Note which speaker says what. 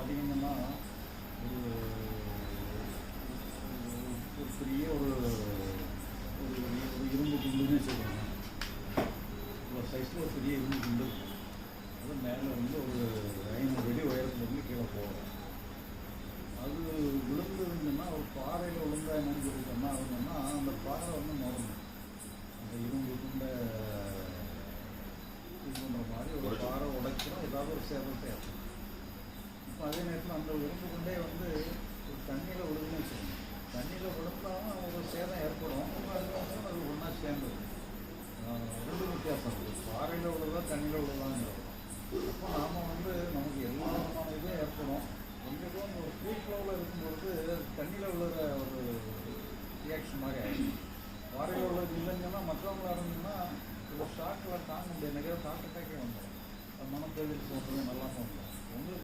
Speaker 1: பார்த்தீங்கன்னா ஒரு ஒரு பெரிய ஒரு ஒரு ஒரு இரும்பு குண்டுன்னே சொல்லுவாங்க. ஒரு சைஸில் ஒரு பெரிய இரும்பு குண்டு அது மேலே வந்து ஒரு 500 அடி உயரத்துலேருந்து கீழே போகும். அது விழுந்துருந்துன்னா ஒரு பாறையில் விழுந்தா என்னன்னு சொல்லி சொன்னால் அதுன்னா அந்த பாறை வந்து நுரணும். அந்த இரும்பு குண்டை இது பண்ணுற மாதிரி ஒரு பாறை உடைச்சிடும், ஏதாவது ஒரு சேதத்தை ஏற்படும். இப்போ அதே நேரத்தில் அந்த இரும்பு குண்டே வந்து ஒரு தண்ணியில் விழுதுன்னு வச்சுக்கணும். தண்ணியில் விழுந்தாலும் ஒரு சேதம் ஏற்படும், அதுக்கப்புறம் அது ஒன்றா சேர்ந்துடும். ரெண்டு வித்தியாசம் இருக்குது, பாறையில் விழுதா தண்ணியில் விழுதாங்கிறது. அப்போ நாம் வந்து நமக்கு எல்லா விதமான இதுவும் ஏற்படும். கொஞ்சம் ஒரு ஃப்ரீ ஃப்ளோவில் இருக்கும்பொழுது தண்ணியில் விழுற ஒரு ரியாக்ஷன் மாதிரி ஆகிடும். பாறையில் உள்ளது இல்லைங்கன்னா மற்றவங்களா இருந்ததுன்னா ஒரு ஷாக்கில் தாங்க முடியாது, நிறைய ஹார்ட் அட்டாக்கே வந்துடும். மனப்பேருக்கு போகிறது நல்லா போகணும். உங்களுக்கு